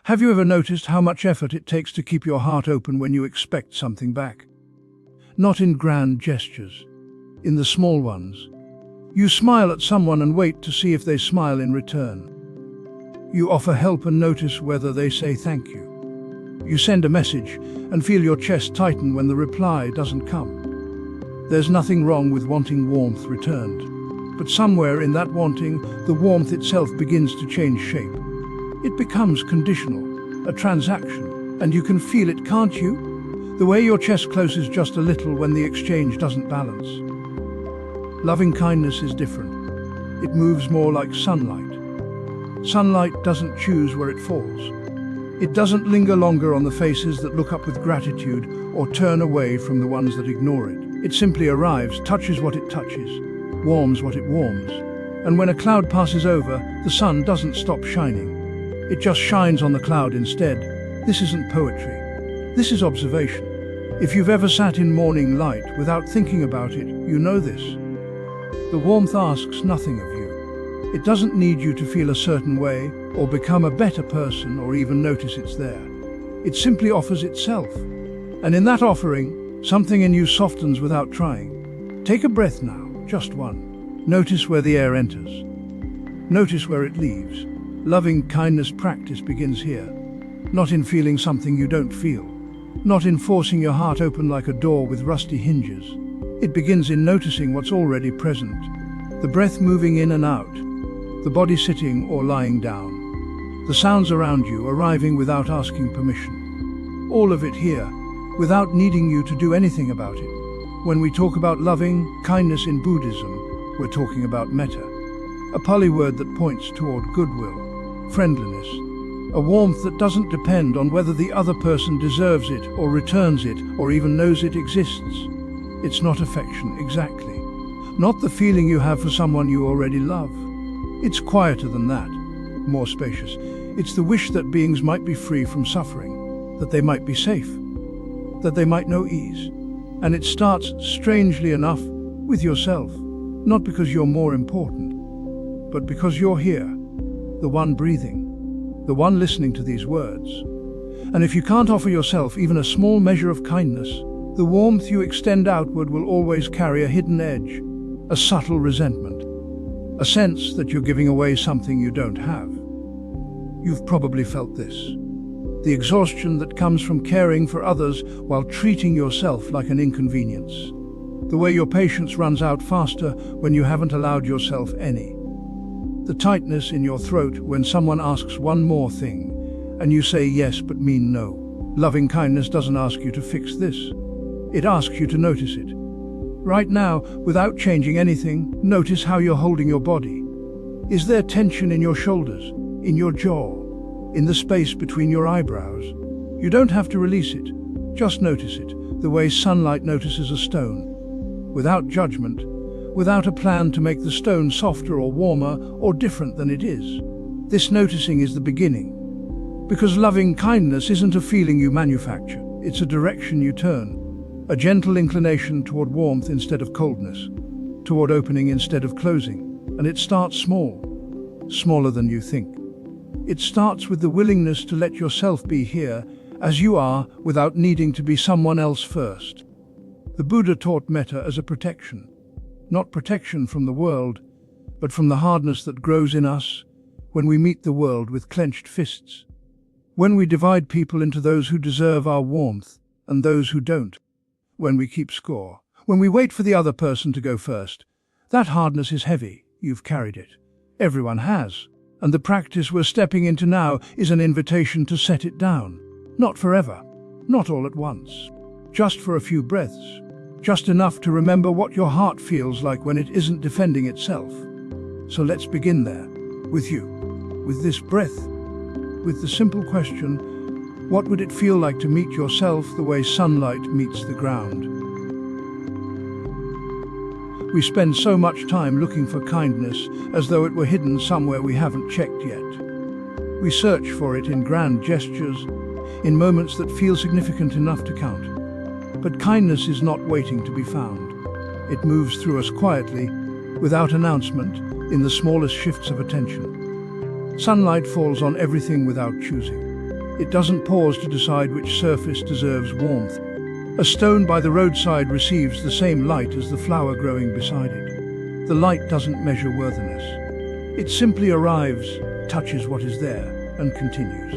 Have you ever noticed how much effort it takes to keep your heart open when you expect something back? Not in grand gestures, in the small ones. You smile at someone and wait to see if they smile in return. You offer help and notice whether they say thank you. You send a message and feel your chest tighten when the reply doesn't come. There's nothing wrong with wanting warmth returned, but somewhere in that wanting, the warmth itself begins to change shape. It becomes conditional, a transaction, and you can feel it, can't you? The way your chest closes just a little when the exchange doesn't balance. Loving kindness is different. It moves more like sunlight. Sunlight doesn't choose where it falls. It doesn't linger longer on the faces that look up with gratitude or turn away from the ones that ignore it. It simply arrives, touches what it touches, warms what it warms. And when a cloud passes over, the sun doesn't stop shining. It just shines on the cloud instead. This isn't poetry. This is observation. If you've ever sat in morning light without thinking about it, you know this. The warmth asks nothing of you. It doesn't need you to feel a certain way or become a better person or even notice it's there. It simply offers itself. And in that offering, something in you softens without trying. Take a breath now, just one. Notice where the air enters. Notice where it leaves. Loving kindness practice begins here. Not in feeling something you don't feel. Not in forcing your heart open like a door with rusty hinges. It begins in noticing what's already present. The breath moving in and out. The body sitting or lying down. The sounds around you arriving without asking permission. All of it here, without needing you to do anything about it. When we talk about loving kindness in Buddhism, we're talking about metta, a Pali word that points toward goodwill, friendliness, a warmth that doesn't depend on whether the other person deserves it or returns it or even knows it exists. It's not affection, exactly. Not the feeling you have for someone you already love. It's quieter than that, more spacious. It's the wish that beings might be free from suffering, that they might be safe, that they might know ease. And it starts, strangely enough, with yourself. Not because you're more important, but because you're here, the one breathing, the one listening to these words. And if you can't offer yourself even a small measure of kindness, the warmth you extend outward will always carry a hidden edge, a subtle resentment, a sense that you're giving away something you don't have. You've probably felt this. The exhaustion that comes from caring for others while treating yourself like an inconvenience. The way your patience runs out faster when you haven't allowed yourself any. The tightness in your throat when someone asks one more thing and you say yes but mean no. Loving kindness doesn't ask you to fix this. It asks you to notice it. Right now, without changing anything, notice how you're holding your body. Is there tension in your shoulders, in your jaw, in the space between your eyebrows? You don't have to release it. Just notice it, the way sunlight notices a stone. Without judgment, without a plan to make the stone softer or warmer or different than it is. This noticing is the beginning. Because loving kindness isn't a feeling you manufacture, it's a direction you turn. A gentle inclination toward warmth instead of coldness, toward opening instead of closing. And it starts small, smaller than you think. It starts with the willingness to let yourself be here as you are without needing to be someone else first. The Buddha taught metta as a protection. Not protection from the world, but from the hardness that grows in us when we meet the world with clenched fists. When we divide people into those who deserve our warmth and those who don't. When we keep score. When we wait for the other person to go first. That hardness is heavy. You've carried it. Everyone has. And the practice we're stepping into now is an invitation to set it down. Not forever. Not all at once. Just for a few breaths. Just enough to remember what your heart feels like when it isn't defending itself. So let's begin there. With you. With this breath. With the simple question, what would it feel like to meet yourself the way sunlight meets the ground? We spend so much time looking for kindness as though it were hidden somewhere we haven't checked yet. We search for it in grand gestures, in moments that feel significant enough to count. But kindness is not waiting to be found. It moves through us quietly, without announcement, in the smallest shifts of attention. Sunlight falls on everything without choosing. It doesn't pause to decide which surface deserves warmth. A stone by the roadside receives the same light as the flower growing beside it. The light doesn't measure worthiness. It simply arrives, touches what is there, and continues.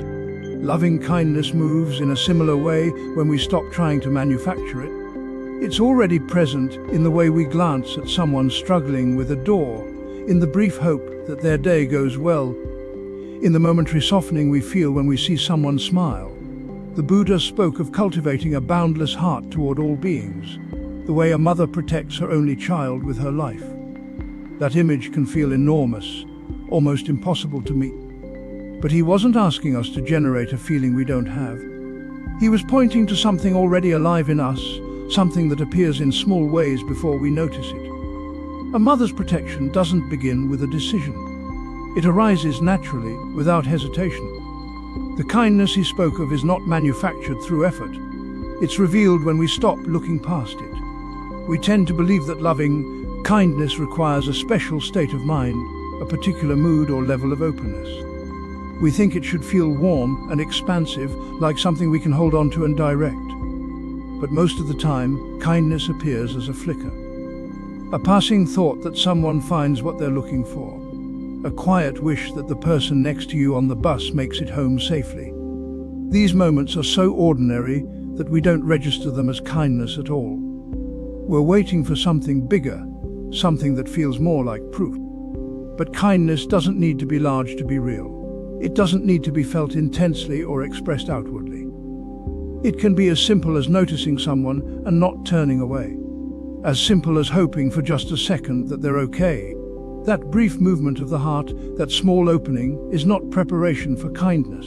Loving kindness moves in a similar way when we stop trying to manufacture it. It's already present in the way we glance at someone struggling with a door, in the brief hope that their day goes well, in the momentary softening we feel when we see someone smile. The Buddha spoke of cultivating a boundless heart toward all beings, the way a mother protects her only child with her life. That image can feel enormous, almost impossible to meet. But he wasn't asking us to generate a feeling we don't have. He was pointing to something already alive in us, something that appears in small ways before we notice it. A mother's protection doesn't begin with a decision. It arises naturally, without hesitation. The kindness he spoke of is not manufactured through effort. It's revealed when we stop looking past it. We tend to believe that loving kindness requires a special state of mind, a particular mood or level of openness. We think it should feel warm and expansive, like something we can hold on to and direct. But most of the time, kindness appears as a flicker. A passing thought that someone finds what they're looking for. A quiet wish that the person next to you on the bus makes it home safely. These moments are so ordinary that we don't register them as kindness at all. We're waiting for something bigger, something that feels more like proof. But kindness doesn't need to be large to be real. It doesn't need to be felt intensely or expressed outwardly. It can be as simple as noticing someone and not turning away. As simple as hoping for just a second that they're okay. That brief movement of the heart, that small opening, is not preparation for kindness.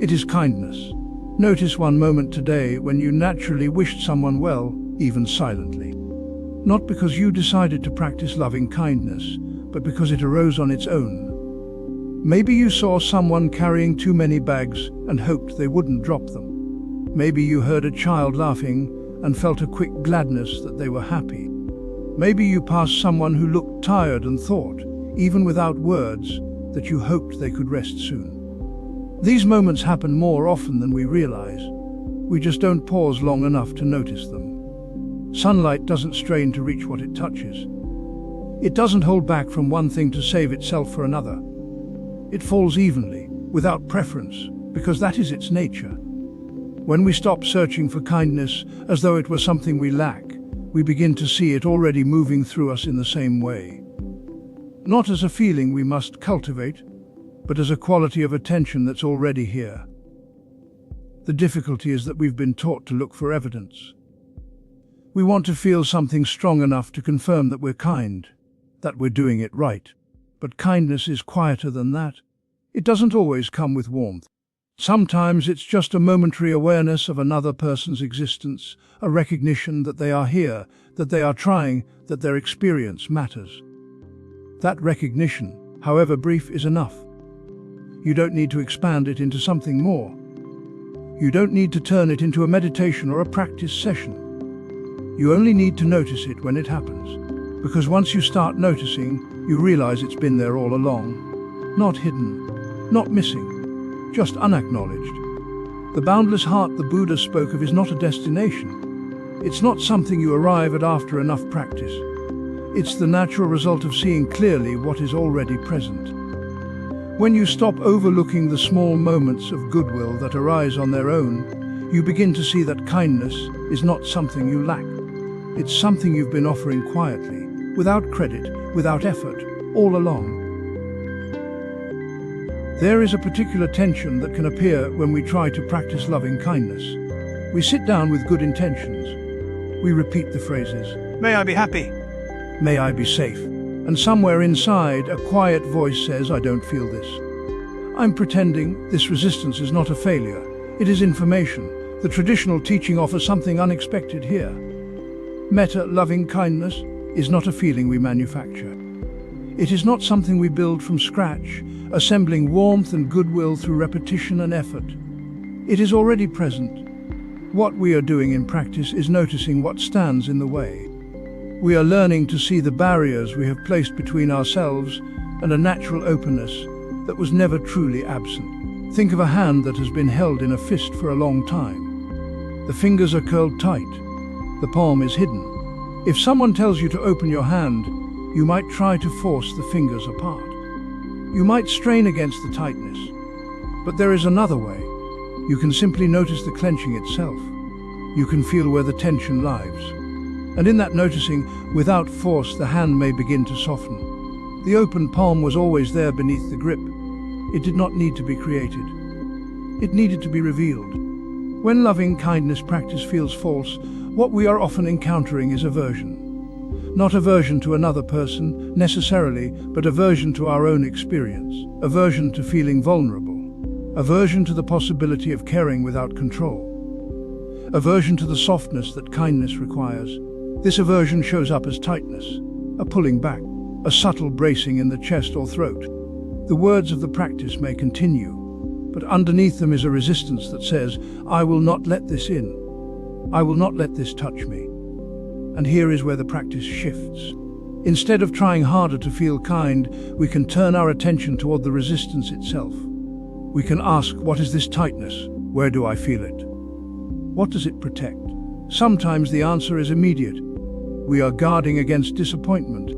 It is kindness. Notice one moment today when you naturally wished someone well, even silently. Not because you decided to practice loving kindness, but because it arose on its own. Maybe you saw someone carrying too many bags and hoped they wouldn't drop them. Maybe you heard a child laughing and felt a quick gladness that they were happy. Maybe you passed someone who looked tired and thought, even without words, that you hoped they could rest soon. These moments happen more often than we realize. We just don't pause long enough to notice them. Sunlight doesn't strain to reach what it touches. It doesn't hold back from one thing to save itself for another. It falls evenly, without preference, because that is its nature. When we stop searching for kindness as though it were something we lack, we begin to see it already moving through us in the same way. Not as a feeling we must cultivate, but as a quality of attention that's already here. The difficulty is that we've been taught to look for evidence. We want to feel something strong enough to confirm that we're kind, that we're doing it right. But kindness is quieter than that. It doesn't always come with warmth. Sometimes it's just a momentary awareness of another person's existence, a recognition that they are here, that they are trying, that their experience matters. That recognition, however brief, is enough. You don't need to expand it into something more. You don't need to turn it into a meditation or a practice session. You only need to notice it when it happens. Because once you start noticing, you realize it's been there all along. Not hidden, not missing. Just unacknowledged. The boundless heart the Buddha spoke of is not a destination. It's not something you arrive at after enough practice. It's the natural result of seeing clearly what is already present. When you stop overlooking the small moments of goodwill that arise on their own, you begin to see that kindness is not something you lack. It's something you've been offering quietly, without credit, without effort, all along. There is a particular tension that can appear when we try to practice loving kindness. We sit down with good intentions. We repeat the phrases, "May I be happy," "May I be safe," and somewhere inside a quiet voice says, "I don't feel this." I'm pretending. This resistance is not a failure. It is information. The traditional teaching offers something unexpected here. Metta, loving kindness, is not a feeling we manufacture. It is not something we build from scratch, assembling warmth and goodwill through repetition and effort. It is already present. What we are doing in practice is noticing what stands in the way. We are learning to see the barriers we have placed between ourselves and a natural openness that was never truly absent. Think of a hand that has been held in a fist for a long time. The fingers are curled tight. The palm is hidden. If someone tells you to open your hand, you might try to force the fingers apart. You might strain against the tightness. But there is another way. You can simply notice the clenching itself. You can feel where the tension lies. And in that noticing, without force, the hand may begin to soften. The open palm was always there beneath the grip. It did not need to be created. It needed to be revealed. When loving kindness practice feels false, what we are often encountering is aversion. Not aversion to another person, necessarily, but aversion to our own experience. Aversion to feeling vulnerable. Aversion to the possibility of caring without control. Aversion to the softness that kindness requires. This aversion shows up as tightness, a pulling back, a subtle bracing in the chest or throat. The words of the practice may continue, but underneath them is a resistance that says, I will not let this in. I will not let this touch me. And here is where the practice shifts. Instead of trying harder to feel kind, we can turn our attention toward the resistance itself. We can ask, what is this tightness? Where do I feel it? What does it protect? Sometimes the answer is immediate. We are guarding against disappointment.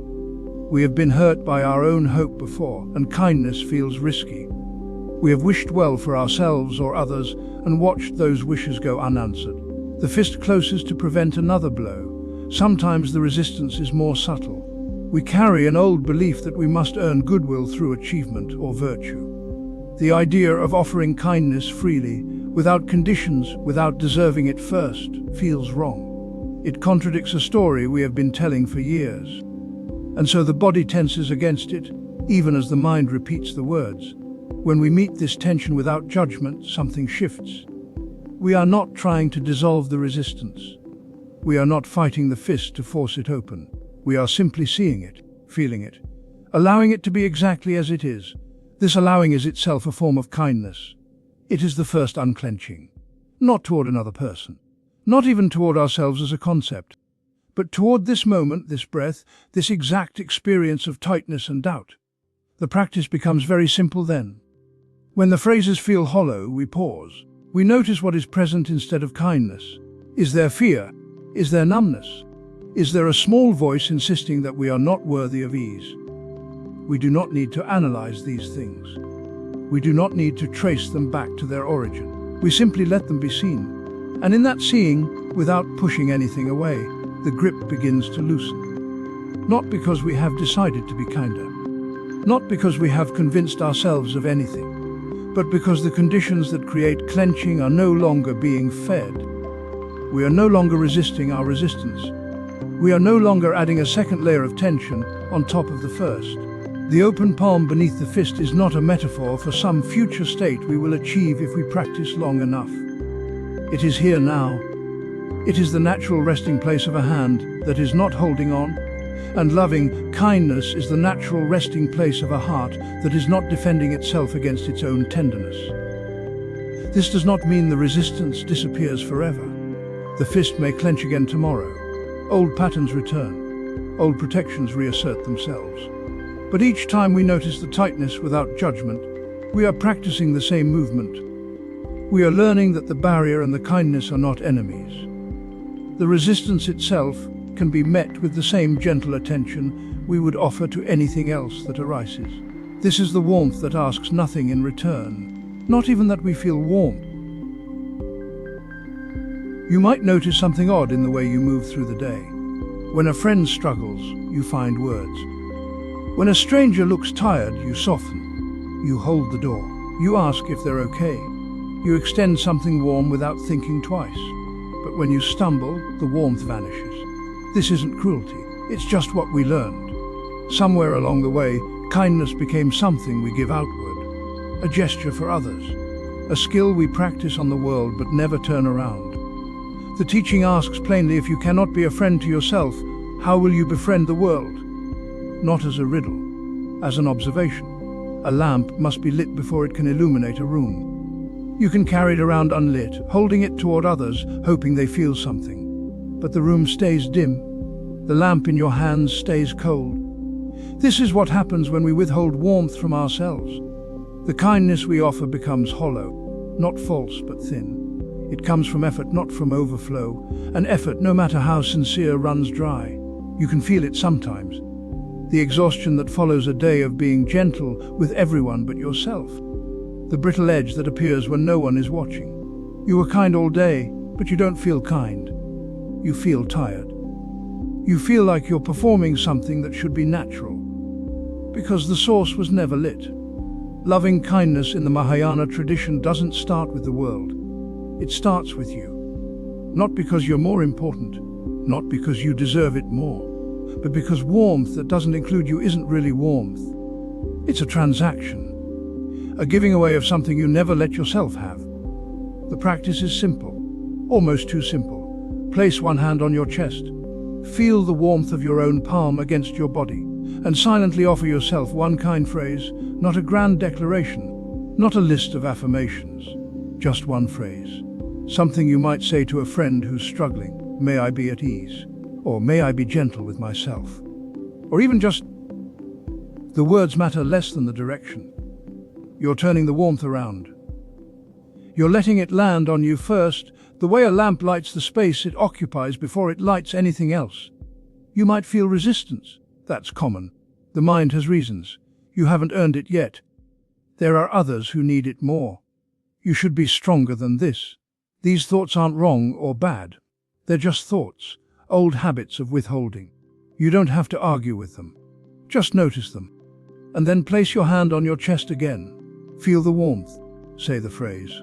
We have been hurt by our own hope before, and kindness feels risky. We have wished well for ourselves or others and watched those wishes go unanswered. The fist closes to prevent another blow. Sometimes the resistance is more subtle. We carry an old belief that we must earn goodwill through achievement or virtue. The idea of offering kindness freely, without conditions, without deserving it first, feels wrong. It contradicts a story we have been telling for years. And so the body tenses against it, even as the mind repeats the words. When we meet this tension without judgment, something shifts. We are not trying to dissolve the resistance. We are not fighting the fist to force it open. We are simply seeing it, feeling it, allowing it to be exactly as it is. This allowing is itself a form of kindness. It is the first unclenching, not toward another person, not even toward ourselves as a concept, but toward this moment, this breath, this exact experience of tightness and doubt. The practice becomes very simple then. When the phrases feel hollow, we pause. We notice what is present instead of kindness. Is there fear? Is there numbness? Is there a small voice insisting that we are not worthy of ease? We do not need to analyze these things. We do not need to trace them back to their origin. We simply let them be seen. And in that seeing, without pushing anything away, the grip begins to loosen. Not because we have decided to be kinder. Not because we have convinced ourselves of anything, but because the conditions that create clenching are no longer being fed. We are no longer resisting our resistance. We are no longer adding a second layer of tension on top of the first. The open palm beneath the fist is not a metaphor for some future state we will achieve if we practice long enough. It is here now. It is the natural resting place of a hand that is not holding on, and loving kindness is the natural resting place of a heart that is not defending itself against its own tenderness. This does not mean the resistance disappears forever. The fist may clench again tomorrow. Old patterns return. Old protections reassert themselves. But each time we notice the tightness without judgment, we are practicing the same movement. We are learning that the barrier and the kindness are not enemies. The resistance itself can be met with the same gentle attention we would offer to anything else that arises. This is the warmth that asks nothing in return, not even that we feel warm. You might notice something odd in the way you move through the day. When a friend struggles, you find words. When a stranger looks tired, you soften. You hold the door. You ask if they're okay. You extend something warm without thinking twice. But when you stumble, the warmth vanishes. This isn't cruelty, it's just what we learned. Somewhere along the way, kindness became something we give outward, a gesture for others, a skill we practice on the world but never turn around. The teaching asks plainly, if you cannot be a friend to yourself, how will you befriend the world? Not as a riddle, as an observation. A lamp must be lit before it can illuminate a room. You can carry it around unlit, holding it toward others, hoping they feel something. But the room stays dim. The lamp in your hands stays cold. This is what happens when we withhold warmth from ourselves. The kindness we offer becomes hollow, not false but thin. It comes from effort, not from overflow. And effort, no matter how sincere, runs dry. You can feel it sometimes. The exhaustion that follows a day of being gentle with everyone but yourself. The brittle edge that appears when no one is watching. You were kind all day, but you don't feel kind. You feel tired. You feel like you're performing something that should be natural, because the source was never lit. Loving kindness in the Mahayana tradition doesn't start with the world. It starts with you. Not because you're more important, not because you deserve it more, but because warmth that doesn't include you isn't really warmth. It's a transaction, a giving away of something you never let yourself have. The practice is simple, almost too simple. Place one hand on your chest. Feel the warmth of your own palm against your body, and silently offer yourself one kind phrase, not a grand declaration, not a list of affirmations, just one phrase. Something you might say to a friend who's struggling. May I be at ease, or may I be gentle with myself, or even just, the words matter less than the direction. You're turning the warmth around. You're letting it land on you first, the way a lamp lights the space it occupies before it lights anything else. You might feel resistance. That's common. The mind has reasons. You haven't earned it yet. There are others who need it more. You should be stronger than this. These thoughts aren't wrong or bad. They're just thoughts, old habits of withholding. You don't have to argue with them. Just notice them. And then place your hand on your chest again. Feel the warmth. Say the phrase.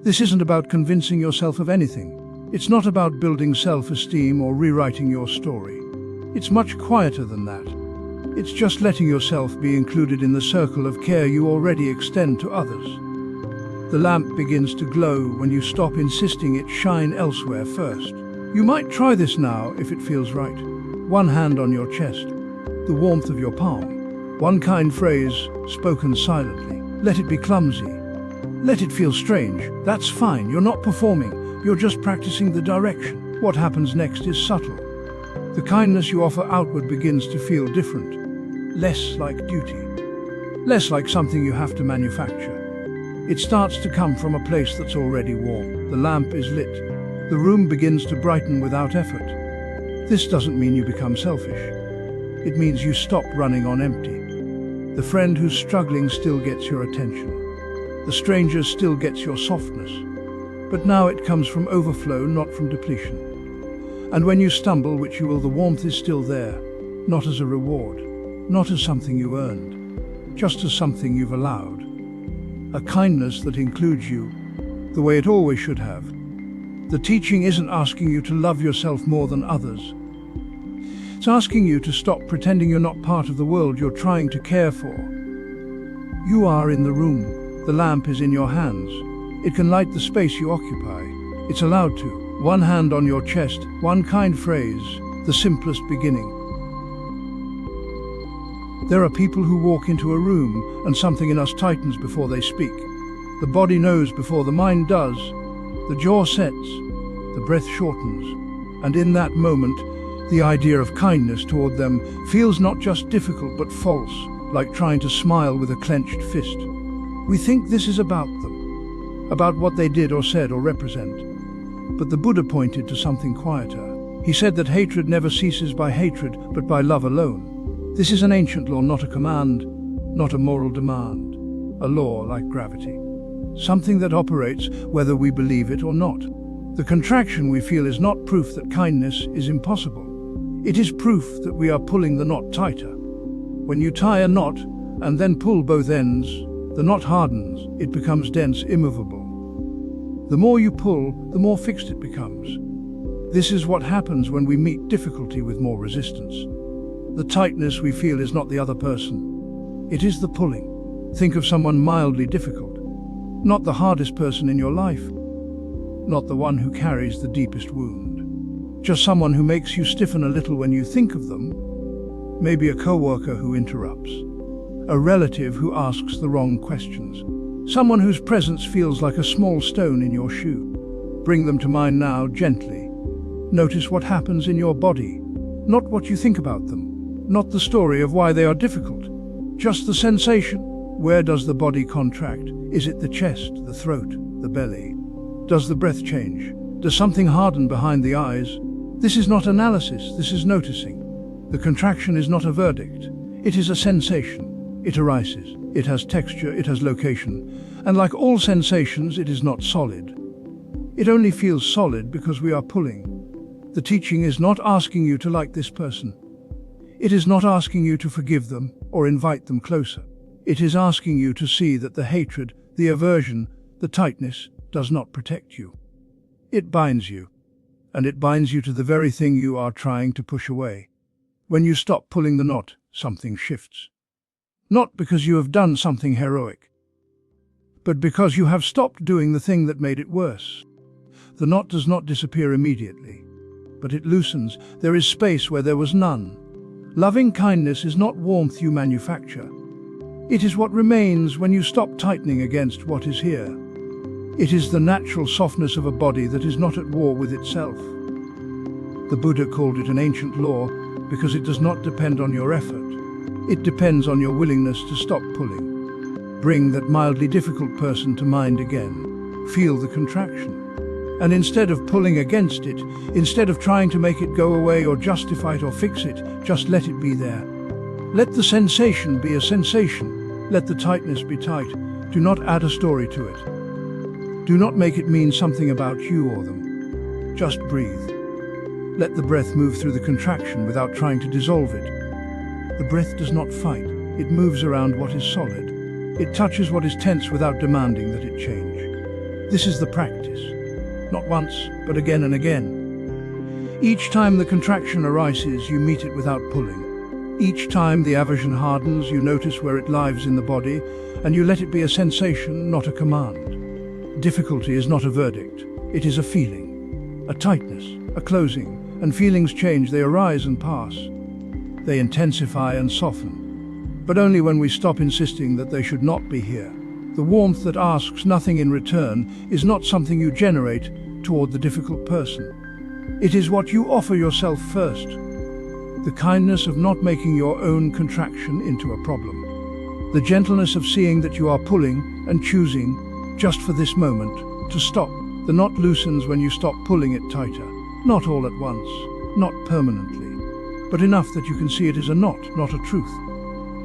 This isn't about convincing yourself of anything. It's not about building self-esteem or rewriting your story. It's much quieter than that. It's just letting yourself be included in the circle of care you already extend to others. The lamp begins to glow when you stop insisting it shine elsewhere first. You might try this now if it feels right. One hand on your chest, the warmth of your palm. One kind phrase, spoken silently. Let it be clumsy. Let it feel strange. That's fine. You're not performing. You're just practicing the direction. What happens next is subtle. The kindness you offer outward begins to feel different. Less like duty. Less like something you have to manufacture. It starts to come from a place that's already warm. The lamp is lit. The room begins to brighten without effort. This doesn't mean you become selfish. It means you stop running on empty. The friend who's struggling still gets your attention. The stranger still gets your softness. But now it comes from overflow, not from depletion. And when you stumble, which you will, the warmth is still there, not as a reward, not as something you earned, just as something you've allowed. A kindness that includes you, the way it always should have. The teaching isn't asking you to love yourself more than others. It's asking you to stop pretending you're not part of the world you're trying to care for. You are in the room. The lamp is in your hands. It can light the space you occupy. It's allowed to. One hand on your chest, one kind phrase, the simplest beginning. There are people who walk into a room and something in us tightens before they speak. The body knows before the mind does. The jaw sets, the breath shortens, and in that moment, the idea of kindness toward them feels not just difficult but false, like trying to smile with a clenched fist. We think this is about them, about what they did or said or represent. But the Buddha pointed to something quieter. He said that hatred never ceases by hatred, but by love alone. This is an ancient law, not a command, not a moral demand. A law like gravity. Something that operates whether we believe it or not. The contraction we feel is not proof that kindness is impossible. It is proof that we are pulling the knot tighter. When you tie a knot and then pull both ends, the knot hardens, it becomes dense, immovable. The more you pull, the more fixed it becomes. This is what happens when we meet difficulty with more resistance. The tightness we feel is not the other person. It is the pulling. Think of someone mildly difficult. Not the hardest person in your life. Not the one who carries the deepest wound. Just someone who makes you stiffen a little when you think of them. Maybe a coworker who interrupts. A relative who asks the wrong questions. Someone whose presence feels like a small stone in your shoe. Bring them to mind now, gently. Notice what happens in your body, not what you think about them, not the story of why they are difficult, just the sensation. Where does the body contract? Is it the chest, the throat, the belly? Does the breath change? Does something harden behind the eyes? This is not analysis, this is noticing. The contraction is not a verdict. It is a sensation. It arises. It has texture, it has location. And like all sensations, it is not solid. It only feels solid because we are pulling. The teaching is not asking you to like this person. It is not asking you to forgive them or invite them closer. It is asking you to see that the hatred, the aversion, the tightness does not protect you. It binds you, and it binds you to the very thing you are trying to push away. When you stop pulling the knot, something shifts. Not because you have done something heroic, but because you have stopped doing the thing that made it worse. The knot does not disappear immediately, but it loosens. There is space where there was none. Loving kindness is not warmth you manufacture. It is what remains when you stop tightening against what is here. It is the natural softness of a body that is not at war with itself. The Buddha called it an ancient law because it does not depend on your effort. It depends on your willingness to stop pulling. Bring that mildly difficult person to mind again. Feel the contraction. And instead of pulling against it, instead of trying to make it go away or justify it or fix it, just let it be there. Let the sensation be a sensation. Let the tightness be tight. Do not add a story to it. Do not make it mean something about you or them. Just breathe. Let the breath move through the contraction without trying to dissolve it. The breath does not fight. It moves around what is solid. It touches what is tense without demanding that it change. This is the practice. Not once, but again and again. Each time the contraction arises, you meet it without pulling. Each time the aversion hardens, you notice where it lives in the body, and you let it be a sensation, not a command. Difficulty is not a verdict. It is a feeling, a tightness, a closing, and feelings change. They arise and pass. They intensify and soften, but only when we stop insisting that they should not be here. The warmth that asks nothing in return is not something you generate toward the difficult person. It is what you offer yourself first. The kindness of not making your own contraction into a problem. The gentleness of seeing that you are pulling and choosing, just for this moment, to stop. The knot loosens when you stop pulling it tighter. Not all at once, not permanently, but enough that you can see it is a knot, not a truth.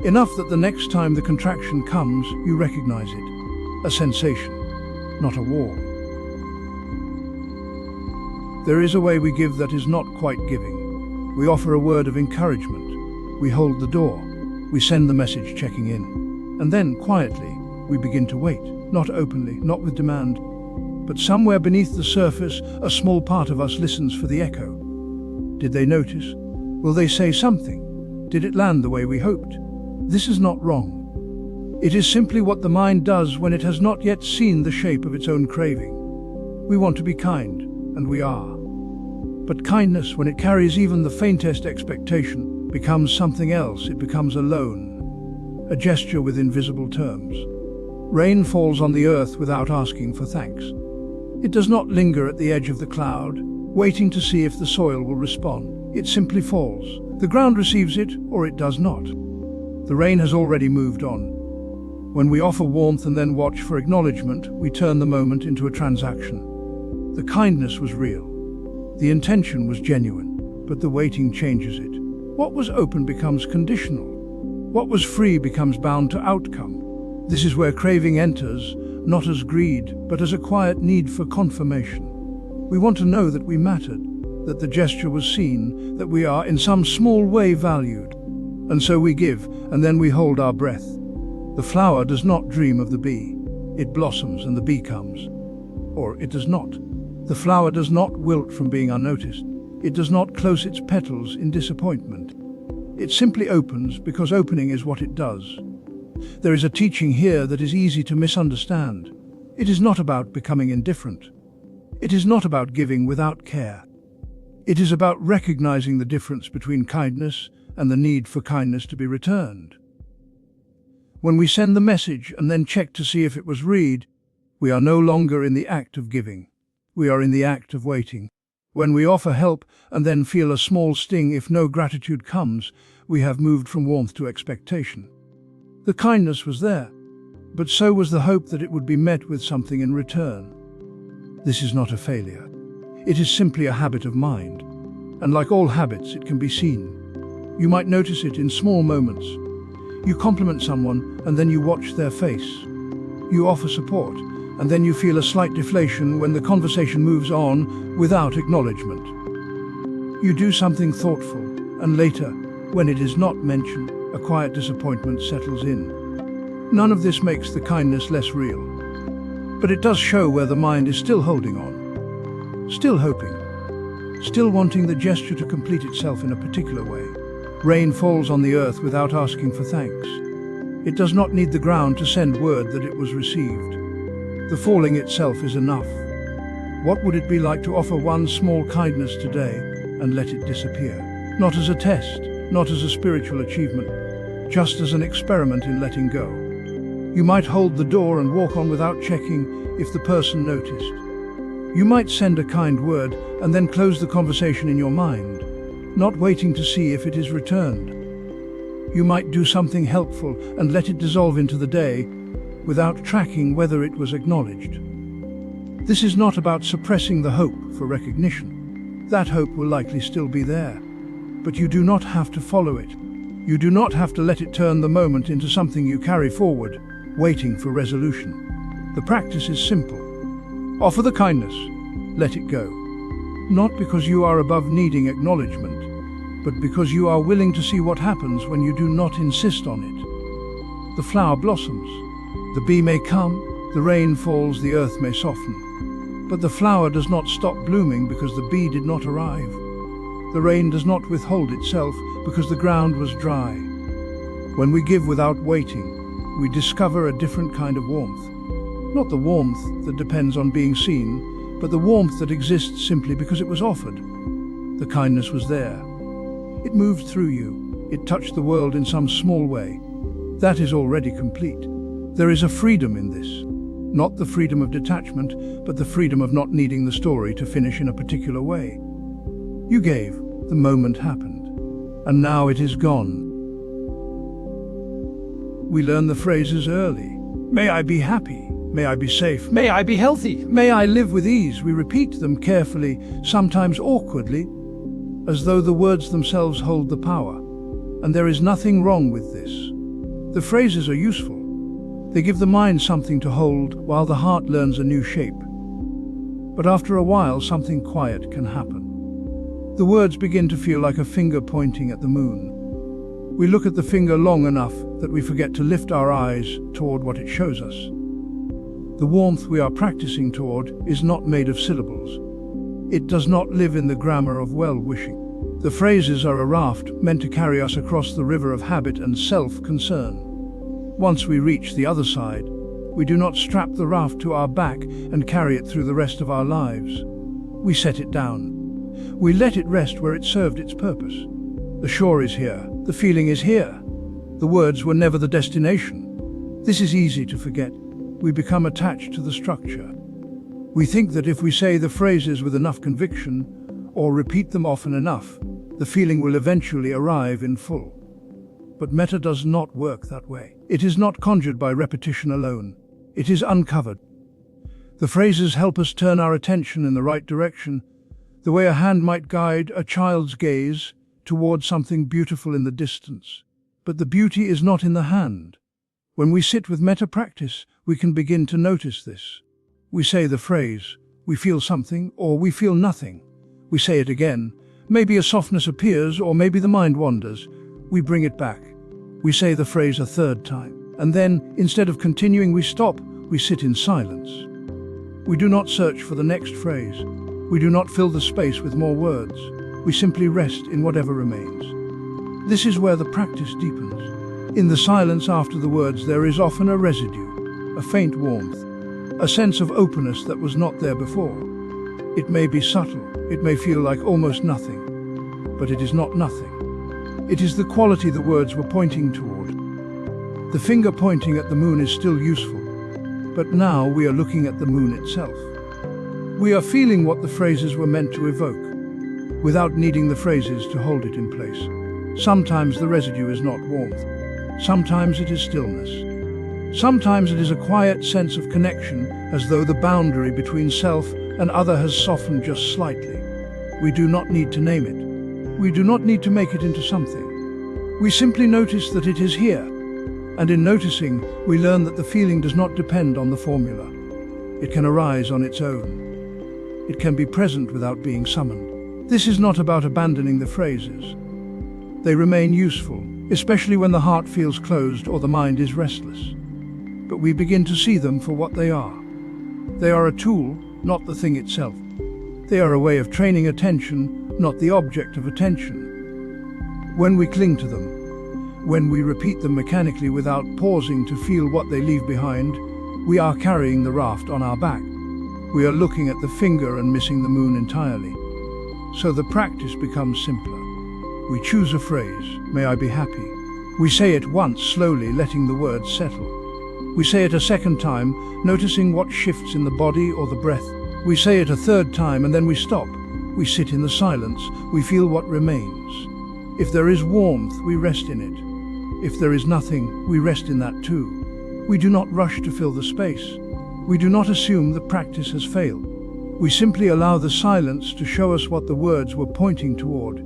Enough that the next time the contraction comes, you recognize it. A sensation, not a wall. There is a way we give that is not quite giving. We offer a word of encouragement. We hold the door. We send the message checking in. And then, quietly, we begin to wait. Not openly, not with demand. But somewhere beneath the surface, a small part of us listens for the echo. Did they notice? Will they say something? Did it land the way we hoped? This is not wrong. It is simply what the mind does when it has not yet seen the shape of its own craving. We want to be kind, and we are. But kindness, when it carries even the faintest expectation, becomes something else. It becomes a loan, a gesture with invisible terms. Rain falls on the earth without asking for thanks. It does not linger at the edge of the cloud, waiting to see if the soil will respond. It simply falls. The ground receives it, or it does not. The rain has already moved on. When we offer warmth and then watch for acknowledgement, we turn the moment into a transaction. The kindness was real. The intention was genuine, but the waiting changes it. What was open becomes conditional. What was free becomes bound to outcome. This is where craving enters, not as greed, but as a quiet need for confirmation. We want to know that we mattered, that the gesture was seen, that we are in some small way valued. And so we give, and then we hold our breath. The flower does not dream of the bee. It blossoms and the bee comes. Or it does not. The flower does not wilt from being unnoticed. It does not close its petals in disappointment. It simply opens because opening is what it does. There is a teaching here that is easy to misunderstand. It is not about becoming indifferent. It is not about giving without care. It is about recognizing the difference between kindness and the need for kindness to be returned. When we send the message and then check to see if it was read, we are no longer in the act of giving. We are in the act of waiting. When we offer help and then feel a small sting if no gratitude comes, we have moved from warmth to expectation. The kindness was there, but so was the hope that it would be met with something in return. This is not a failure. It is simply a habit of mind, and like all habits, it can be seen. You might notice it in small moments. You compliment someone, and then you watch their face. You offer support, and then you feel a slight deflation when the conversation moves on without acknowledgement. You do something thoughtful, and later, when it is not mentioned, a quiet disappointment settles in. None of this makes the kindness less real, but it does show where the mind is still holding on, still hoping, still wanting the gesture to complete itself in a particular way. Rain falls on the earth without asking for thanks. It does not need the ground to send word that it was received. The falling itself is enough. What would it be like to offer one small kindness today and let it disappear? Not as a test, not as a spiritual achievement, just as an experiment in letting go. You might hold the door and walk on without checking if the person noticed. You might send a kind word and then close the conversation in your mind, not waiting to see if it is returned. You might do something helpful and let it dissolve into the day without tracking whether it was acknowledged. This is not about suppressing the hope for recognition. That hope will likely still be there, but you do not have to follow it. You do not have to let it turn the moment into something you carry forward, waiting for resolution. The practice is simple. Offer the kindness, let it go. Not because you are above needing acknowledgement, but because you are willing to see what happens when you do not insist on it. The flower blossoms. The bee may come, the rain falls, the earth may soften. But the flower does not stop blooming because the bee did not arrive. The rain does not withhold itself because the ground was dry. When we give without waiting, we discover a different kind of warmth. Not the warmth that depends on being seen, but the warmth that exists simply because it was offered. The kindness was there. It moved through you. It touched the world in some small way. That is already complete. There is a freedom in this. Not the freedom of detachment, but the freedom of not needing the story to finish in a particular way. You gave, the moment happened, and now it is gone. We learn the phrases early. May I be happy. May I be safe. May I be healthy. May I live with ease. We repeat them carefully, sometimes awkwardly, as though the words themselves hold the power. And there is nothing wrong with this. The phrases are useful. They give the mind something to hold while the heart learns a new shape. But after a while, something quiet can happen. The words begin to feel like a finger pointing at the moon. We look at the finger long enough that we forget to lift our eyes toward what it shows us. The warmth we are practicing toward is not made of syllables. It does not live in the grammar of well-wishing. The phrases are a raft meant to carry us across the river of habit and self-concern. Once we reach the other side, we do not strap the raft to our back and carry it through the rest of our lives. We set it down. We let it rest where it served its purpose. The shore is here. The feeling is here. The words were never the destination. This is easy to forget. We become attached to the structure. We think that if we say the phrases with enough conviction, or repeat them often enough, the feeling will eventually arrive in full. But metta does not work that way. It is not conjured by repetition alone. It is uncovered. The phrases help us turn our attention in the right direction, the way a hand might guide a child's gaze towards something beautiful in the distance. But the beauty is not in the hand. When we sit with metta practice, we can begin to notice this. We say the phrase, we feel something, or we feel nothing. We say it again. Maybe a softness appears, or maybe the mind wanders. We bring it back. We say the phrase a third time. And then, instead of continuing, we stop. We sit in silence. We do not search for the next phrase. We do not fill the space with more words. We simply rest in whatever remains. This is where the practice deepens. In the silence after the words, there is often a residue, a faint warmth, a sense of openness that was not there before. It may be subtle, it may feel like almost nothing, but it is not nothing. It is the quality the words were pointing toward. The finger pointing at the moon is still useful, but now we are looking at the moon itself. We are feeling what the phrases were meant to evoke, without needing the phrases to hold it in place. Sometimes the residue is not warmth. Sometimes it is stillness. Sometimes it is a quiet sense of connection, as though the boundary between self and other has softened just slightly. We do not need to name it. We do not need to make it into something. We simply notice that it is here. And in noticing, we learn that the feeling does not depend on the formula. It can arise on its own. It can be present without being summoned. This is not about abandoning the phrases. They remain useful, especially when the heart feels closed or the mind is restless. But we begin to see them for what they are. They are a tool, not the thing itself. They are a way of training attention, not the object of attention. When we cling to them, when we repeat them mechanically without pausing to feel what they leave behind, we are carrying the raft on our back. We are looking at the finger and missing the moon entirely. So the practice becomes simpler. We choose a phrase, "May I be happy." We say it once, slowly letting the words settle. We say it a second time, noticing what shifts in the body or the breath. We say it a third time and then we stop. We sit in the silence, we feel what remains. If there is warmth, we rest in it. If there is nothing, we rest in that too. We do not rush to fill the space. We do not assume the practice has failed. We simply allow the silence to show us what the words were pointing toward.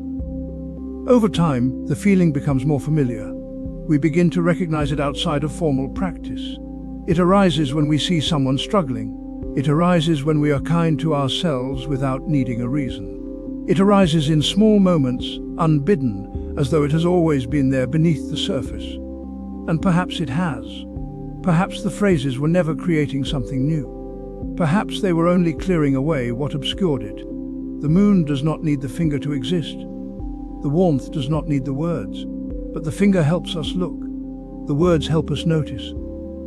Over time, the feeling becomes more familiar. We begin to recognize it outside of formal practice. It arises when we see someone struggling. It arises when we are kind to ourselves without needing a reason. It arises in small moments, unbidden, as though it has always been there beneath the surface. And perhaps it has. Perhaps the phrases were never creating something new. Perhaps they were only clearing away what obscured it. The moon does not need the finger to exist. The warmth does not need the words. But the finger helps us look. The words help us notice.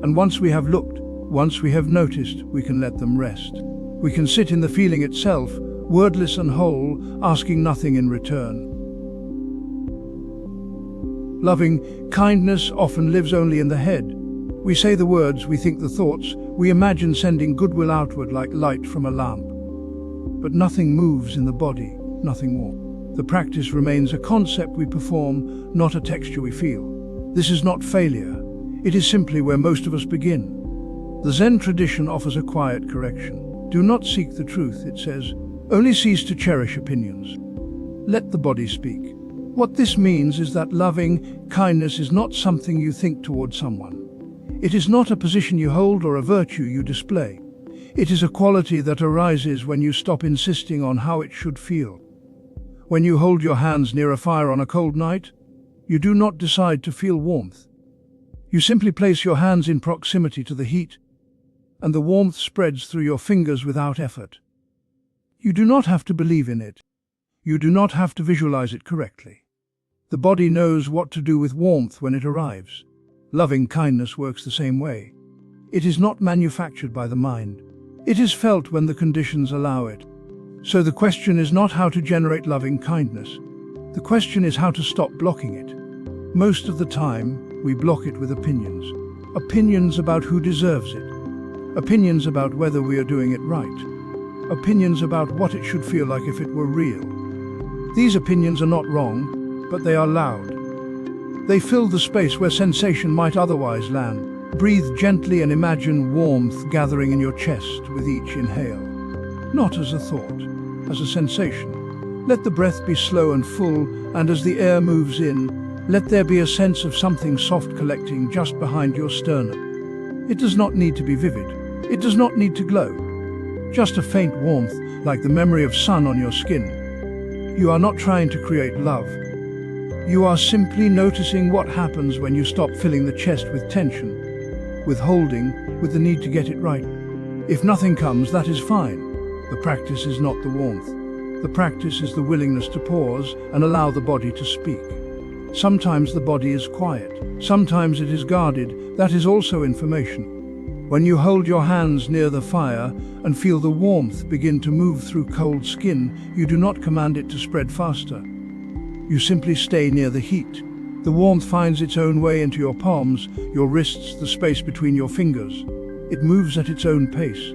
And once we have looked, once we have noticed, we can let them rest. We can sit in the feeling itself, wordless and whole, asking nothing in return. Loving kindness often lives only in the head. We say the words, we think the thoughts, we imagine sending goodwill outward like light from a lamp. But nothing moves in the body, nothing more. The practice remains a concept we perform, not a texture we feel. This is not failure. It is simply where most of us begin. The Zen tradition offers a quiet correction. Do not seek the truth, it says. Only cease to cherish opinions. Let the body speak. What this means is that loving kindness is not something you think toward someone. It is not a position you hold or a virtue you display. It is a quality that arises when you stop insisting on how it should feel. When you hold your hands near a fire on a cold night, you do not decide to feel warmth. You simply place your hands in proximity to the heat, and the warmth spreads through your fingers without effort. You do not have to believe in it. You do not have to visualize it correctly. The body knows what to do with warmth when it arrives. Loving kindness works the same way. It is not manufactured by the mind. It is felt when the conditions allow it. So the question is not how to generate loving kindness. The question is how to stop blocking it. Most of the time, we block it with opinions. Opinions about who deserves it. Opinions about whether we are doing it right. Opinions about what it should feel like if it were real. These opinions are not wrong, but they are loud. They fill the space where sensation might otherwise land. Breathe gently and imagine warmth gathering in your chest with each inhale. Not as a thought, as a sensation. Let the breath be slow and full, and as the air moves in, let there be a sense of something soft collecting just behind your sternum. It does not need to be vivid. It does not need to glow. Just a faint warmth, like the memory of sun on your skin. You are not trying to create love. You are simply noticing what happens when you stop filling the chest with tension, withholding, with the need to get it right. If nothing comes, that is fine. The practice is not the warmth. The practice is the willingness to pause and allow the body to speak. Sometimes the body is quiet. Sometimes it is guarded. That is also information. When you hold your hands near the fire and feel the warmth begin to move through cold skin, you do not command it to spread faster. You simply stay near the heat. The warmth finds its own way into your palms, your wrists, the space between your fingers. It moves at its own pace.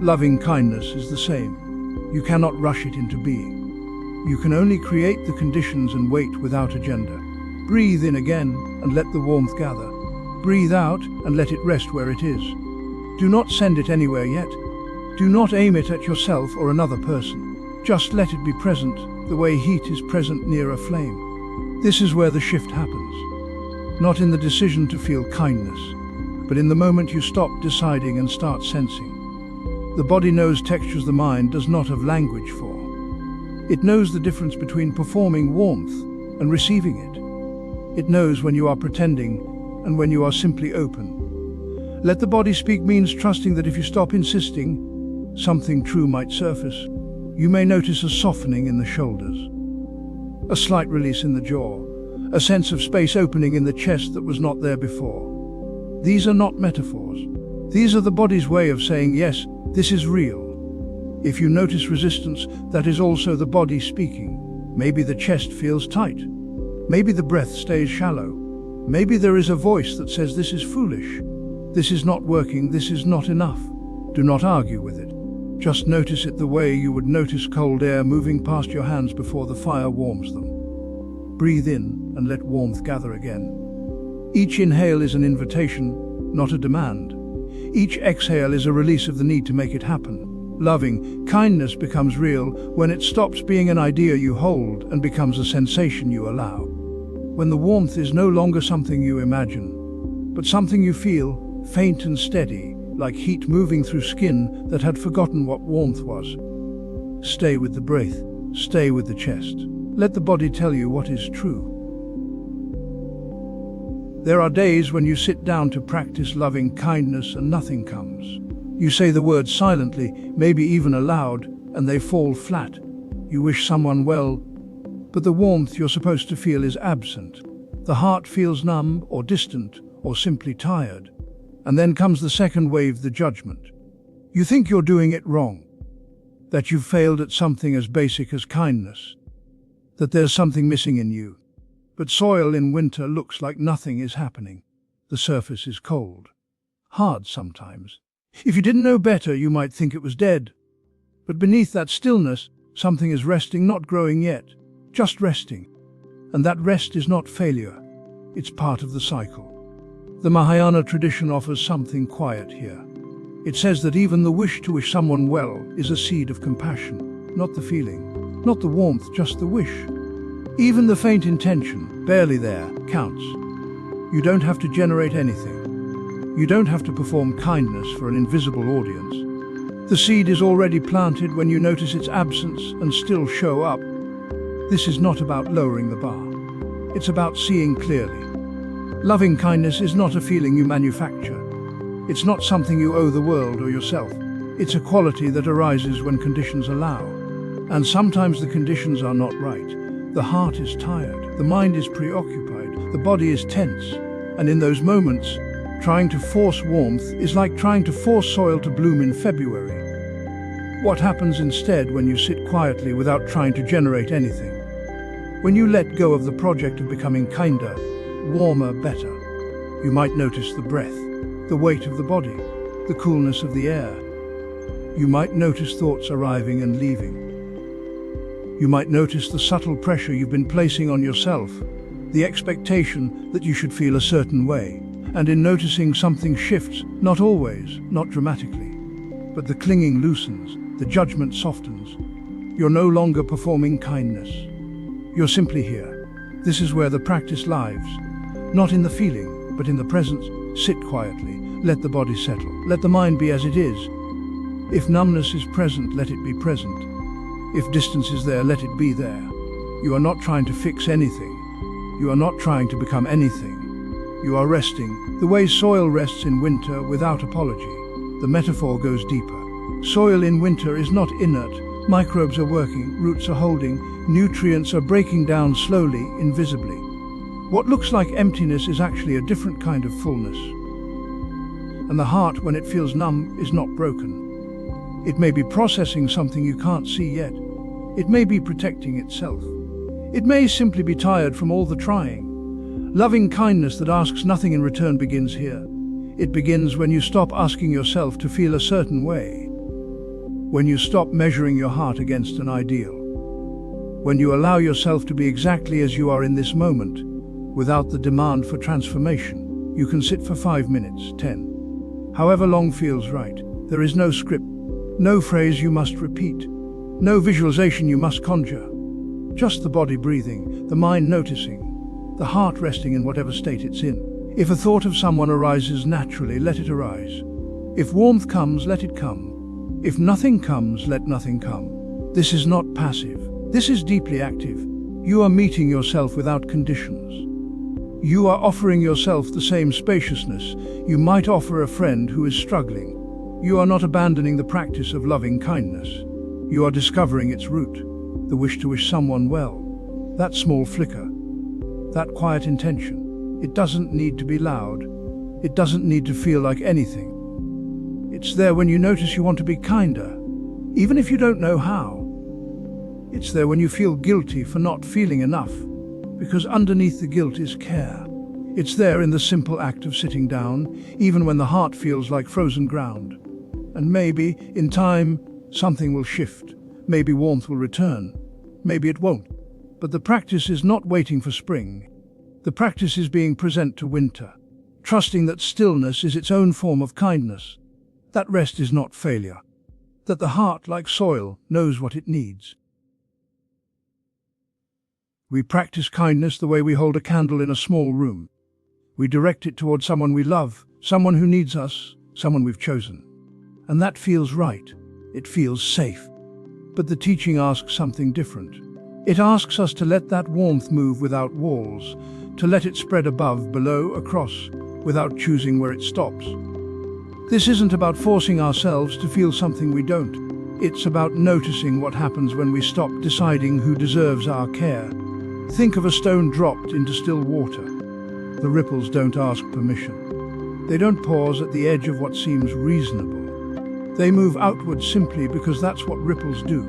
Loving kindness is the same. You cannot rush it into being. You can only create the conditions and wait without agenda. Breathe in again and let the warmth gather. Breathe out and let it rest where it is. Do not send it anywhere yet. Do not aim it at yourself or another person. Just let it be present, the way heat is present near a flame. This is where the shift happens. Not in the decision to feel kindness, but in the moment you stop deciding and start sensing. The body knows textures the mind does not have language for. It knows the difference between performing warmth and receiving it. It knows when you are pretending and when you are simply open. Let the body speak means trusting that if you stop insisting, something true might surface. You may notice a softening in the shoulders, a slight release in the jaw, a sense of space opening in the chest that was not there before. These are not metaphors. These are the body's way of saying, yes, this is real. If you notice resistance, that is also the body speaking. Maybe the chest feels tight. Maybe the breath stays shallow. Maybe there is a voice that says this is foolish. This is not working, this is not enough. Do not argue with it. Just notice it the way you would notice cold air moving past your hands before the fire warms them. Breathe in and let warmth gather again. Each inhale is an invitation, not a demand. Each exhale is a release of the need to make it happen. Loving kindness becomes real when it stops being an idea you hold and becomes a sensation you allow. When the warmth is no longer something you imagine, but something you feel, faint and steady, like heat moving through skin that had forgotten what warmth was. Stay with the breath, stay with the chest. Let the body tell you what is true. There are days when you sit down to practice loving kindness and nothing comes. You say the words silently, maybe even aloud, and they fall flat. You wish someone well, but the warmth you're supposed to feel is absent. The heart feels numb or distant or simply tired. And then comes the second wave, the judgment. You think you're doing it wrong, that you've failed at something as basic as kindness, that there's something missing in you. But soil in winter looks like nothing is happening. The surface is cold, hard sometimes. If you didn't know better, you might think it was dead. But beneath that stillness, something is resting, not growing yet, just resting. And that rest is not failure, it's part of the cycle. The Mahayana tradition offers something quiet here. It says that even the wish to wish someone well is a seed of compassion, not the feeling, not the warmth, just the wish. Even the faint intention, barely there, counts. You don't have to generate anything. You don't have to perform kindness for an invisible audience. The seed is already planted when you notice its absence and still show up. This is not about lowering the bar. It's about seeing clearly. Loving kindness is not a feeling you manufacture. It's not something you owe the world or yourself. It's a quality that arises when conditions allow. And sometimes the conditions are not right. The heart is tired, the mind is preoccupied, the body is tense. And in those moments, trying to force warmth is like trying to force soil to bloom in February. What happens instead when you sit quietly without trying to generate anything? When you let go of the project of becoming kinder, warmer, better, you might notice the breath, the weight of the body, the coolness of the air. You might notice thoughts arriving and leaving. You might notice the subtle pressure you've been placing on yourself, the expectation that you should feel a certain way. And in noticing, something shifts, not always, not dramatically, but the clinging loosens, the judgment softens. You're no longer performing kindness. You're simply here. This is where the practice lives, not in the feeling, but in the presence. Sit quietly, let the body settle, let the mind be as it is. If numbness is present, let it be present. If distance is there, let it be there. You are not trying to fix anything. You are not trying to become anything. You are resting, the way soil rests in winter without apology. The metaphor goes deeper. Soil in winter is not inert. Microbes are working, roots are holding, nutrients are breaking down slowly, invisibly. What looks like emptiness is actually a different kind of fullness. And the heart, when it feels numb, is not broken. It may be processing something you can't see yet. It may be protecting itself. It may simply be tired from all the trying. Loving kindness that asks nothing in return begins here. It begins when you stop asking yourself to feel a certain way. When you stop measuring your heart against an ideal. When you allow yourself to be exactly as you are in this moment, without the demand for transformation. You can sit for 5 minutes, 10. However long feels right. There is no script, no phrase you must repeat, no visualization you must conjure. Just the body breathing, the mind noticing, the heart resting in whatever state it's in. If a thought of someone arises naturally, let it arise. If warmth comes, let it come. If nothing comes, let nothing come. This is not passive. This is deeply active. You are meeting yourself without conditions. You are offering yourself the same spaciousness you might offer a friend who is struggling. You are not abandoning the practice of loving kindness. You are discovering its root, the wish to wish someone well. That small flicker, that quiet intention. It doesn't need to be loud. It doesn't need to feel like anything. It's there when you notice you want to be kinder, even if you don't know how. It's there when you feel guilty for not feeling enough, because underneath the guilt is care. It's there in the simple act of sitting down, even when the heart feels like frozen ground. And maybe, in time, something will shift. Maybe warmth will return. Maybe it won't. But the practice is not waiting for spring. The practice is being present to winter, trusting that stillness is its own form of kindness, that rest is not failure, that the heart, like soil, knows what it needs. We practice kindness the way we hold a candle in a small room. We direct it toward someone we love, someone who needs us, someone we've chosen. And that feels right. It feels safe. But the teaching asks something different. It asks us to let that warmth move without walls, to let it spread above, below, across, without choosing where it stops. This isn't about forcing ourselves to feel something we don't. It's about noticing what happens when we stop deciding who deserves our care. Think of a stone dropped into still water. The ripples don't ask permission. They don't pause at the edge of what seems reasonable. They move outward simply because that's what ripples do.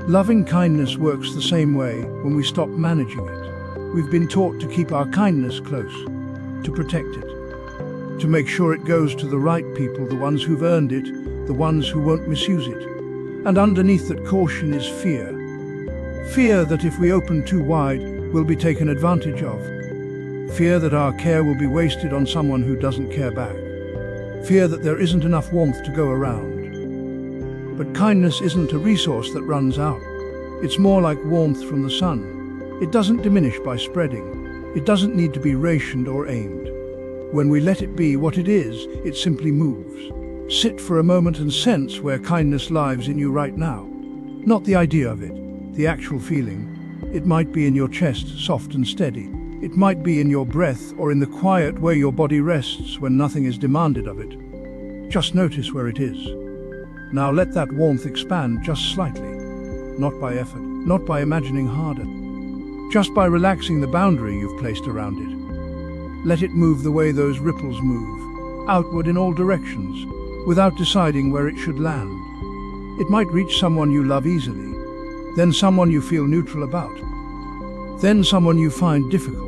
Loving kindness works the same way when we stop managing it. We've been taught to keep our kindness close, to protect it, to make sure it goes to the right people, the ones who've earned it, the ones who won't misuse it. And underneath that caution is fear. Fear that if we open too wide, we'll be taken advantage of. Fear that our care will be wasted on someone who doesn't care back. Fear that there isn't enough warmth to go around. But kindness isn't a resource that runs out. It's more like warmth from the sun. It doesn't diminish by spreading. It doesn't need to be rationed or aimed. When we let it be what it is, it simply moves. Sit for a moment and sense where kindness lives in you right now. Not the idea of it, the actual feeling. It might be in your chest, soft and steady. It might be in your breath or in the quiet where your body rests when nothing is demanded of it. Just notice where it is. Now let that warmth expand just slightly. Not by effort, not by imagining harder. Just by relaxing the boundary you've placed around it. Let it move the way those ripples move, outward in all directions, without deciding where it should land. It might reach someone you love easily, then someone you feel neutral about, then someone you find difficult.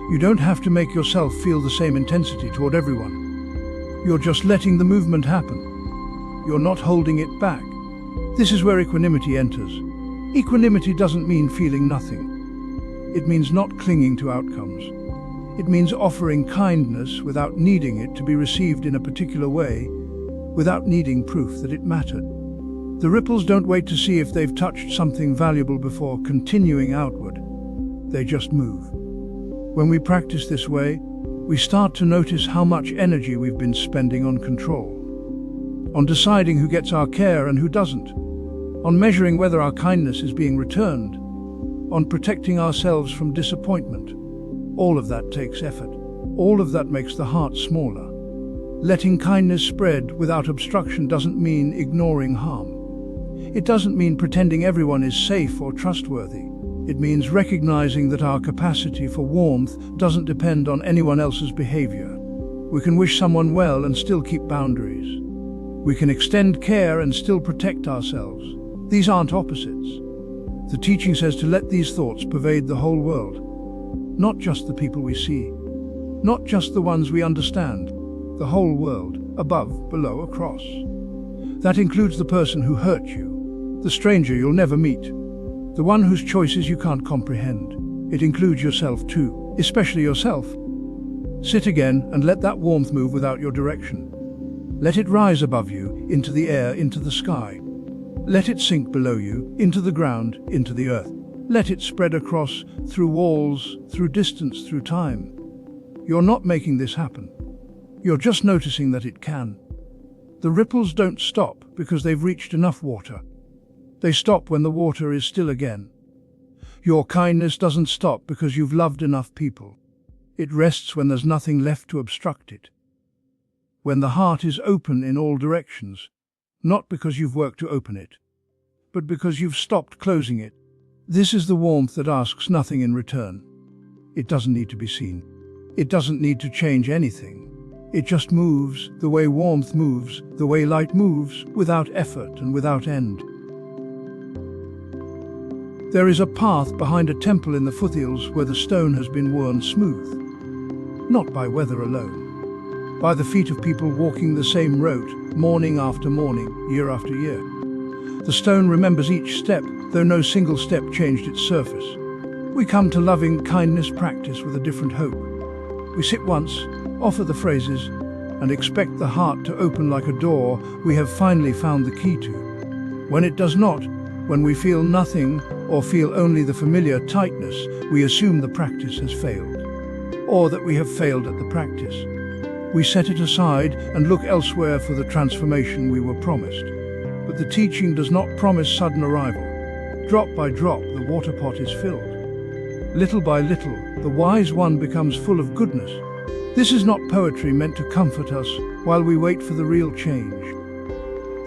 You don't have to make yourself feel the same intensity toward everyone. You're just letting the movement happen. You're not holding it back. This is where equanimity enters. Equanimity doesn't mean feeling nothing. It means not clinging to outcomes. It means offering kindness without needing it to be received in a particular way, without needing proof that it mattered. The ripples don't wait to see if they've touched something valuable before continuing outward. They just move. When we practice this way, we start to notice how much energy we've been spending on control, on deciding who gets our care and who doesn't, on measuring whether our kindness is being returned, on protecting ourselves from disappointment. All of that takes effort. All of that makes the heart smaller. Letting kindness spread without obstruction doesn't mean ignoring harm. It doesn't mean pretending everyone is safe or trustworthy. It means recognizing that our capacity for warmth doesn't depend on anyone else's behavior. We can wish someone well and still keep boundaries. We can extend care and still protect ourselves. These aren't opposites. The teaching says to let these thoughts pervade the whole world. Not just the people we see, not just the ones we understand, the whole world, above, below, across. That includes the person who hurt you, the stranger you'll never meet, the one whose choices you can't comprehend. It includes yourself too, especially yourself. Sit again and let that warmth move without your direction. Let it rise above you, into the air, into the sky. Let it sink below you, into the ground, into the earth. Let it spread across, through walls, through distance, through time. You're not making this happen. You're just noticing that it can. The ripples don't stop because they've reached enough water. They stop when the water is still again. Your kindness doesn't stop because you've loved enough people. It rests when there's nothing left to obstruct it. When the heart is open in all directions, not because you've worked to open it, but because you've stopped closing it. This is the warmth that asks nothing in return. It doesn't need to be seen. It doesn't need to change anything. It just moves the way warmth moves, the way light moves, without effort and without end. There is a path behind a temple in the foothills where the stone has been worn smooth. Not by weather alone, by the feet of people walking the same road, morning after morning, year after year. The stone remembers each step, though no single step changed its surface. We come to loving kindness practice with a different hope. We sit once, offer the phrases, and expect the heart to open like a door we have finally found the key to. When it does not, when we feel nothing or feel only the familiar tightness, we assume the practice has failed, or that we have failed at the practice. We set it aside and look elsewhere for the transformation we were promised. But the teaching does not promise sudden arrival. Drop by drop, the water pot is filled. Little by little, the wise one becomes full of goodness. This is not poetry meant to comfort us while we wait for the real change.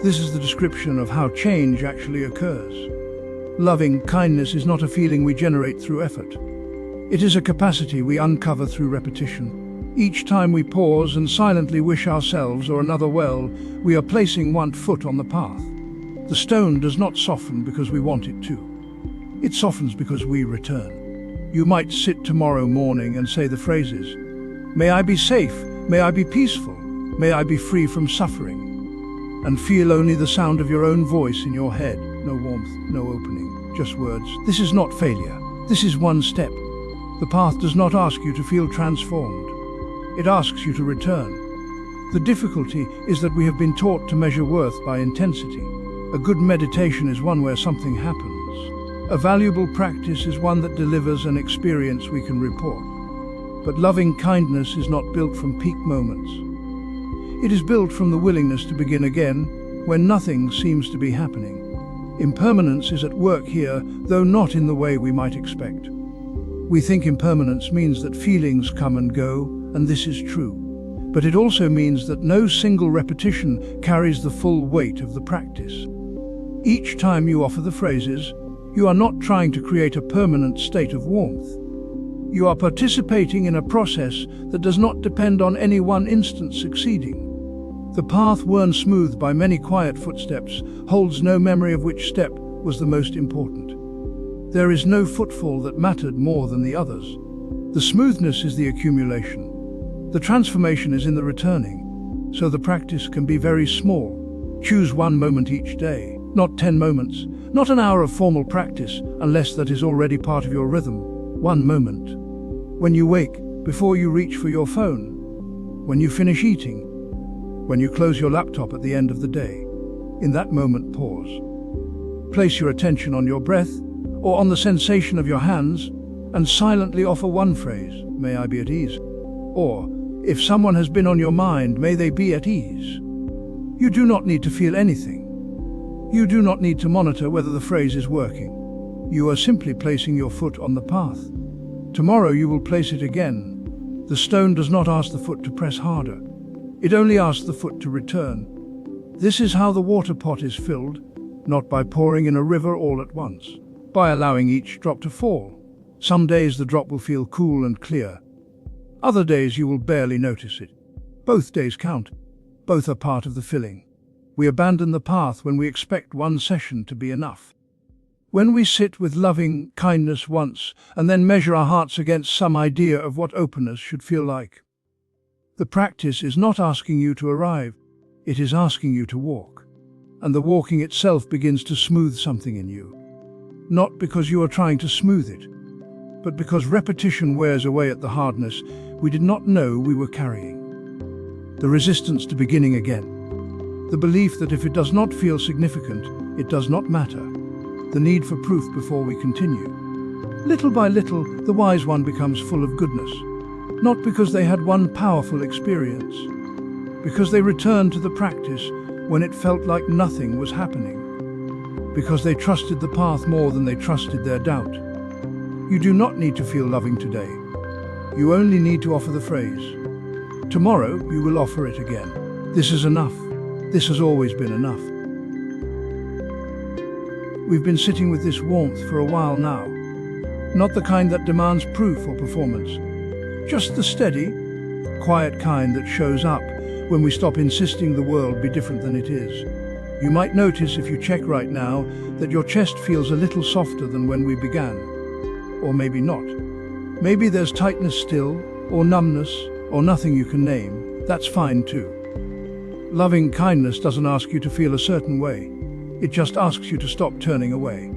This is the description of how change actually occurs. Loving kindness is not a feeling we generate through effort. It is a capacity we uncover through repetition. Each time we pause and silently wish ourselves or another well, we are placing one foot on the path. The stone does not soften because we want it to. It softens because we return. You might sit tomorrow morning and say the phrases, "May I be safe, may I be peaceful, may I be free from suffering," and feel only the sound of your own voice in your head. No warmth, no opening, just words. This is not failure. This is one step. The path does not ask you to feel transformed. It asks you to return. The difficulty is that we have been taught to measure worth by intensity. A good meditation is one where something happens. A valuable practice is one that delivers an experience we can report. But loving kindness is not built from peak moments. It is built from the willingness to begin again when nothing seems to be happening. Impermanence is at work here, though not in the way we might expect. We think impermanence means that feelings come and go, and this is true. But it also means that no single repetition carries the full weight of the practice. Each time you offer the phrases, you are not trying to create a permanent state of warmth. You are participating in a process that does not depend on any one instant succeeding. The path worn smooth by many quiet footsteps holds no memory of which step was the most important. There is no footfall that mattered more than the others. The smoothness is the accumulation. The transformation is in the returning. So the practice can be very small. Choose one moment each day, not 10 moments, not an hour of formal practice, unless that is already part of your rhythm. One moment. When you wake, before you reach for your phone. When you finish eating. When you close your laptop at the end of the day. In that moment, pause. Place your attention on your breath, or on the sensation of your hands, and silently offer one phrase, "May I be at ease." Or, if someone has been on your mind, may they be at ease. You do not need to feel anything. You do not need to monitor whether the phrase is working. You are simply placing your foot on the path. Tomorrow you will place it again. The stone does not ask the foot to press harder. It only asks the foot to return. This is how the water pot is filled, not by pouring in a river all at once, by allowing each drop to fall. Some days the drop will feel cool and clear. Other days you will barely notice it. Both days count. Both are part of the filling. We abandon the path when we expect one session to be enough. When we sit with loving kindness once and then measure our hearts against some idea of what openness should feel like. The practice is not asking you to arrive, it is asking you to walk. And the walking itself begins to smooth something in you. Not because you are trying to smooth it, but because repetition wears away at the hardness we did not know we were carrying. The resistance to beginning again. The belief that if it does not feel significant, it does not matter. The need for proof before we continue. Little by little, the wise one becomes full of goodness. Not because they had one powerful experience, because they returned to the practice when it felt like nothing was happening. Because they trusted the path more than they trusted their doubt. You do not need to feel loving today. You only need to offer the phrase. Tomorrow, you will offer it again. This is enough. This has always been enough. We've been sitting with this warmth for a while now. Not the kind that demands proof or performance. Just the steady, quiet kind that shows up when we stop insisting the world be different than it is. You might notice if you check right now that your chest feels a little softer than when we began. Or maybe not. Maybe there's tightness still, or numbness, or nothing you can name. That's fine too. Loving kindness doesn't ask you to feel a certain way. It just asks you to stop turning away.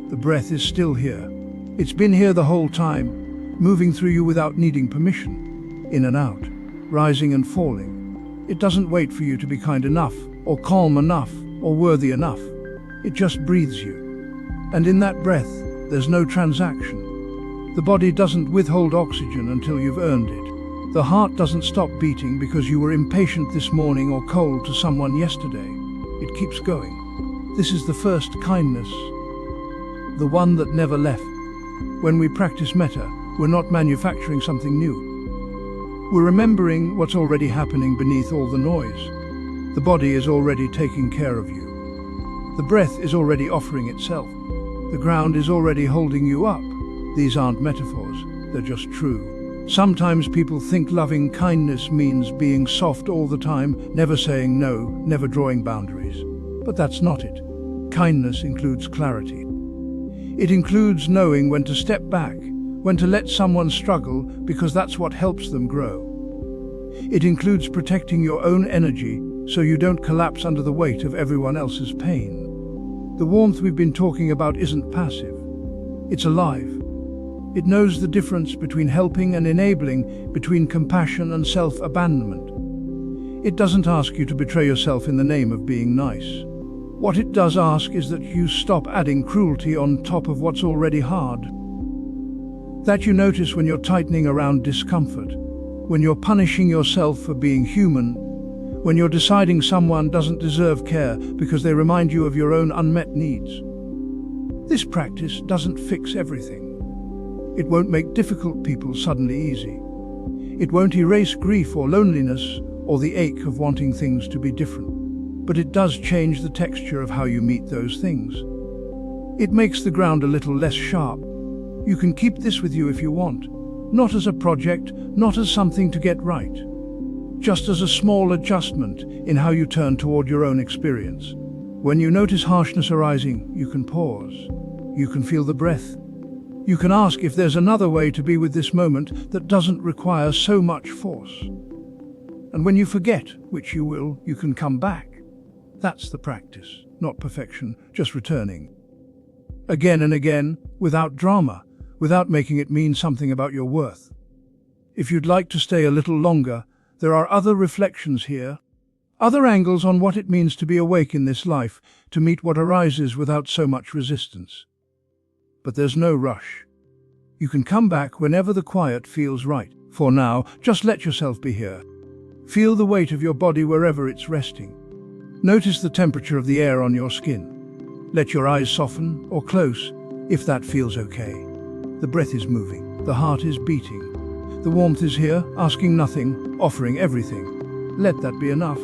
The breath is still here. It's been here the whole time, moving through you without needing permission. In and out, rising and falling. It doesn't wait for you to be kind enough, or calm enough, or worthy enough. It just breathes you. And in that breath, there's no transaction. The body doesn't withhold oxygen until you've earned it. The heart doesn't stop beating because you were impatient this morning or cold to someone yesterday. It keeps going. This is the first kindness, the one that never left. When we practice metta, we're not manufacturing something new. We're remembering what's already happening beneath all the noise. The body is already taking care of you. The breath is already offering itself. The ground is already holding you up. These aren't metaphors, they're just true. Sometimes people think loving kindness means being soft all the time, never saying no, never drawing boundaries. But that's not it. Kindness includes clarity. It includes knowing when to step back, when to let someone struggle because that's what helps them grow. It includes protecting your own energy so you don't collapse under the weight of everyone else's pain. The warmth we've been talking about isn't passive. It's alive. It knows the difference between helping and enabling, between compassion and self-abandonment. It doesn't ask you to betray yourself in the name of being nice. What it does ask is that you stop adding cruelty on top of what's already hard. That you notice when you're tightening around discomfort, when you're punishing yourself for being human, when you're deciding someone doesn't deserve care because they remind you of your own unmet needs. This practice doesn't fix everything. It won't make difficult people suddenly easy. It won't erase grief or loneliness or the ache of wanting things to be different. But it does change the texture of how you meet those things. It makes the ground a little less sharp. You can keep this with you if you want. Not as a project, not as something to get right. Just as a small adjustment in how you turn toward your own experience. When you notice harshness arising, you can pause. You can feel the breath. You can ask if there's another way to be with this moment that doesn't require so much force. And when you forget, which you will, you can come back. That's the practice, not perfection, just returning. Again and again, without drama, without making it mean something about your worth. If you'd like to stay a little longer, there are other reflections here, other angles on what it means to be awake in this life, to meet what arises without so much resistance. But there's no rush. You can come back whenever the quiet feels right. For now, just let yourself be here. Feel the weight of your body wherever it's resting. Notice the temperature of the air on your skin. Let your eyes soften or close, if that feels okay. The breath is moving, the heart is beating. The warmth is here, asking nothing, offering everything. Let that be enough.